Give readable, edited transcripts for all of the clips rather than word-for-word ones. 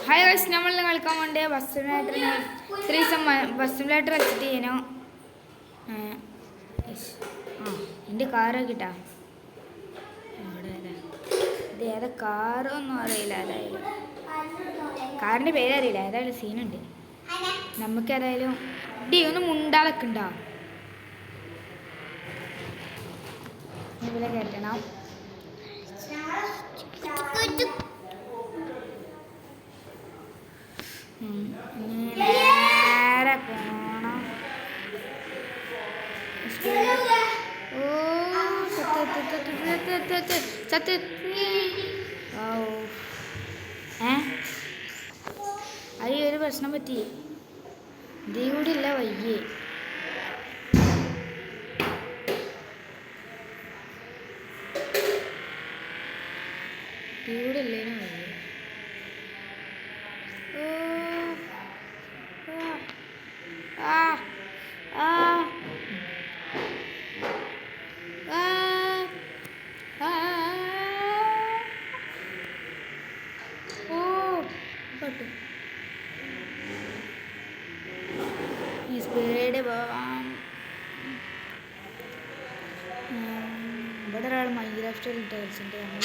Hi guys, നമ്മൾ കളിക്കാൻ വേണ്ടി ബസ് സിമുലേറ്ററിന് 3 ദിവസം ബസ് സിമുലേറ്റർ വെച്ചിട്ട് ചെയ്യണോ. എൻ്റെ കാറൊക്കെ കിട്ടാ ഇത് ഏതാ കാറൊന്നും അറിയില്ല. ഏതായാലും കാറിൻ്റെ പേരറിയില്ല. ഏതായാലും സീനുണ്ട്. നമുക്ക് ഏതായാലും ഒന്ന് മുണ്ടാളൊക്കെ ഉണ്ടോ ഇവിടെ കയറ്റണം. നേരെ പോണം. ഓ സത്യ അത് ഒരു പ്രശ്നം പറ്റി. ഇതേ കൂടി ഇല്ല വയ്യേ. ഇവിടെ ഇല്ലേനും വയ്യേ. സ്പീഡ് പോവാം. ഇവിടെ ഒരാൾ മൈൻക്രാഫ്റ്റ് കളിച്ചിട്ടുണ്ട്. നമ്മൾ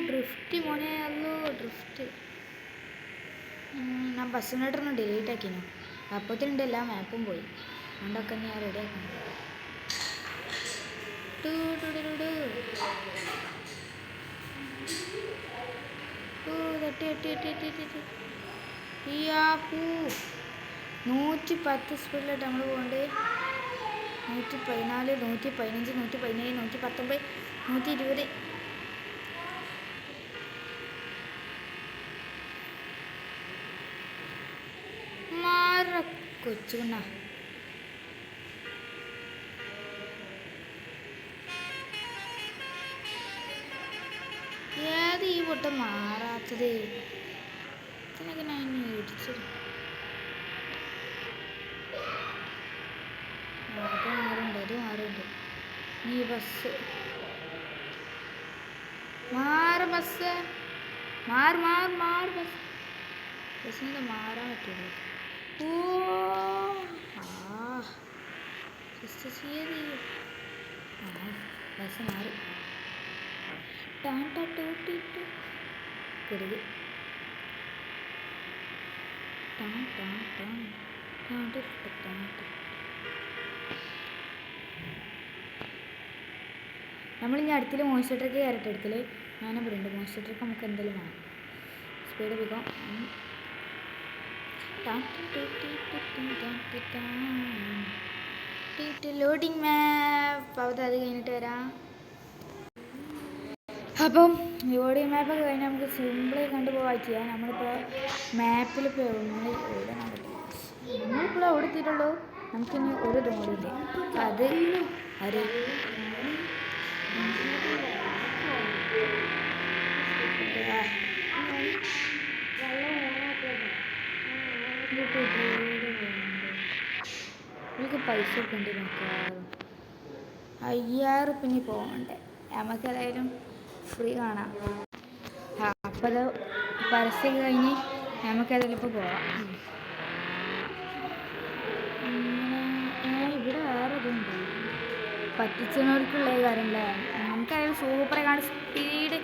ഡ്രിഫ്റ്റ് മോനെ. അല്ലോ ഡ്രിഫ്റ്റ്. ഞാൻ ബസ് സിമുലേറ്ററിന് ഡിലീറ്റ് ആക്കിനു. അപ്പത്തിനുണ്ട് എല്ലാ മാപ്പും പോയി. അതുകൊണ്ടൊക്കെ ഞാൻ റെഡി ആക്കണം. ഈ 110 സ്പീഡിലായിട്ട് നമ്മൾ പോകണ്ട്. 114, 115, 117, 119, 120. കൊച്ചുണ്ണ ഏത് ഈ പൊട്ടം മാറാത്തത്? ഇതിനൊക്കെ ഞാൻ ഇടിച്ചത്. അത് മാറുണ്ട്. ഈ ബസ് ബസ് ബസ്സിന് മാറാൻ പറ്റുള്ളൂ. ബസ് മാറി. കൊടുക് നമ്മളിനി അടുത്തിൽ മോയ്സ്ചറൈസർക്ക് കയറട്ടെ. അടുത്തിൽ ഞാനും പറയുന്നുണ്ട്. മോയ്സ്ചറൈസർക്ക് നമുക്ക് എന്തെങ്കിലും വേണം. സ്പീഡ് പോകാം. ലോഡിങ് മാപ്പ് അത് കഴിഞ്ഞിട്ട് വരാം. അപ്പം ലോഡിങ് മാപ്പൊക്കെ കഴിഞ്ഞാൽ നമുക്ക് സിമ്പിളായി കണ്ടുപോകാൻ ചെയ്യാം. നമ്മളിപ്പോൾ മാപ്പിലിപ്പോൾ നമ്മളിപ്പോൾ എവിടെ എത്തിയിട്ടുള്ളൂ. നമുക്കിനി ഒരു തോടില്ല. അത് ആര് എനിക്ക് പൈസ ഒക്കെ ഉണ്ട്. നോക്കാം 5000 പിന്നെ പോകണ്ടേ. നമുക്ക് ഏതായാലും ഫ്രീ കാണാം. അപ്പോൾ അത് പരസ്യം കഴിഞ്ഞ് നമുക്കതിൽ ഇപ്പോൾ പോവാം. ഇവിടെ വേറെ ഇതുണ്ട്. പറ്റിച്ചവർക്കുള്ള കാര്യമല്ലേ. നമുക്കതിൽ സൂപ്പറായി കാണും. സ്പീഡ്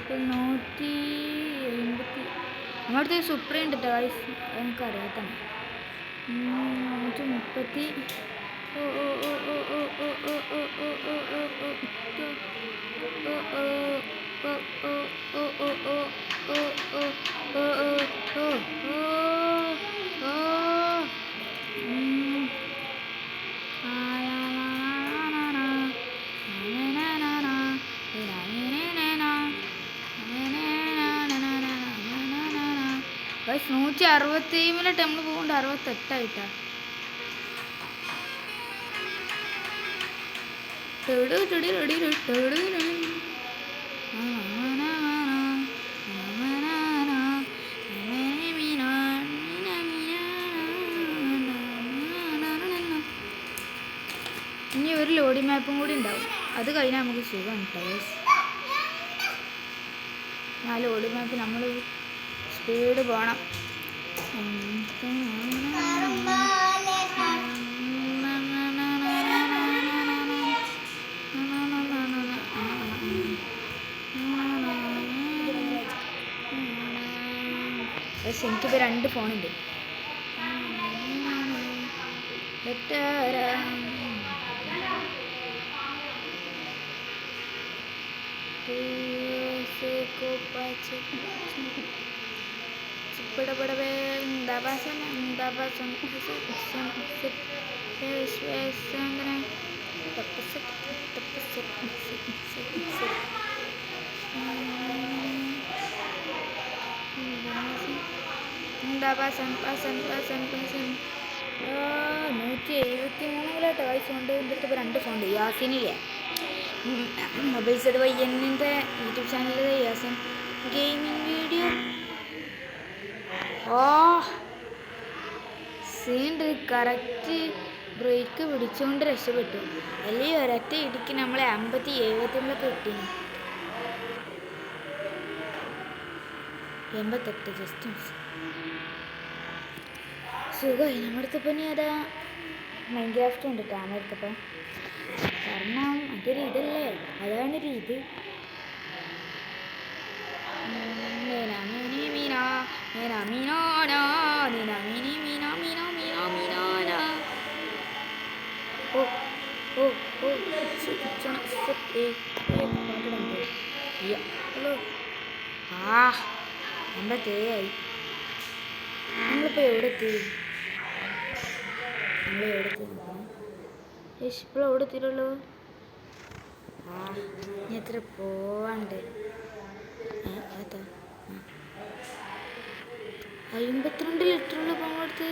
180. നമ്മളടുത്ത് സുപ്രീം ഉണ്ട് കേട്ടോ. എനിക്കറിയാത്തന്നെ 130. ബസ് 167 നമ്മൾ പോകുന്നുണ്ട്. 68 ഇനി ഒരു ലോഡിംഗ് മാപ്പും കൂടി ഉണ്ടാവും. അത് കഴിഞ്ഞാൽ നമുക്ക് സുഖമാണ്. ലോഡ് മാപ്പ് നമ്മൾ സ്പീഡ് പോകണം. പക്ഷെ എനിക്കിപ്പോൾ 2 ഫോണുണ്ട്. $173 വയസ്സ് കൊണ്ട് എൻ്റെ അടുത്ത് ഇപ്പോൾ 2 ഫോണുണ്ട്. യാസിനില്ലേ, മൊബൈൽസ് വയ്യന്നിൻ്റെ യൂട്യൂബ് ചാനലിൽ യാസിൻ ഗെയിമിംഗ് വീഡിയോ. സീണ്ട് കറക്റ്റ് ബ്രേക്ക് പിടിച്ചുകൊണ്ട് രക്ഷപ്പെട്ടു. അല്ലെങ്കിൽ ഒരൊറ്റ ഇടിക്ക് നമ്മളെ 50-70 കിട്ടീന്. 88 ജസ്റ്റ് സുഖമായി. നമ്മുടെ അടുത്ത് പിന്നെ അതാ മൈൻക്രാഫ്റ്റ് ഉണ്ട് നമ്മുടെ അടുത്തപ്പോൾ. കാരണം അതൊരു ഇതല്ലേ, അതാണൊരു ഇത്. എൻ്റെ തേയായി. നമ്മളിപ്പോൾ എവിടെ എത്തി? ഇപ്പോൾ എവിടെ എത്തിയുള്ളൂ? ഇനി എത്ര പോവാണ്ട്? 52 ലിറ്ററുള്ള നമ്മളടുത്ത്.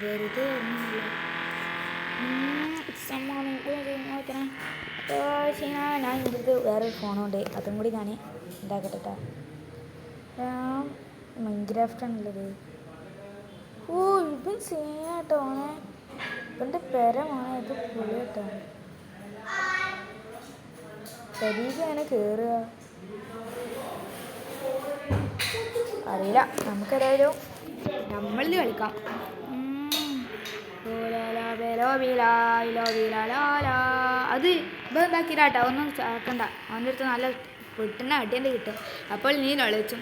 വെറുതെ ഒന്നുമില്ല. ഞാൻ എൻ്റെ വേറൊരു ഫോണുണ്ട്, അതും കൂടി ഞാൻ ഉണ്ടാക്കട്ടെ. മൈൻക്രാഫ്റ്റാണുള്ളത്. ഇവൻ സീനാട്ടോ ഓനെ. ഇവൻ്റെ പെരമാണ് ഇത് പൊളി കേട്ടോ. ശരീരം അങ്ങനെ കയറുക അറിയില്ല. നമുക്കേതായാലും നമ്മളിത് കളിക്കാം. അത് ഇപ്പം എന്താക്കിയിട്ടാ ഒന്നും ചാക്കണ്ട. അവൻ്റെ അടുത്ത് നല്ല പൊട്ടുന്ന അടിയൻ്റെ കിട്ടും. അപ്പോൾ നീ നൊളിച്ചും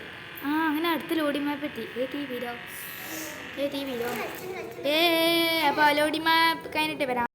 അങ്ങനെ അടുത്ത് ലോഡി മാപ്പ് എത്തി. ടി വിയിലോ അപ്പോൾ ലോഡി മാപ്പ് കഴിഞ്ഞിട്ട് വരാം.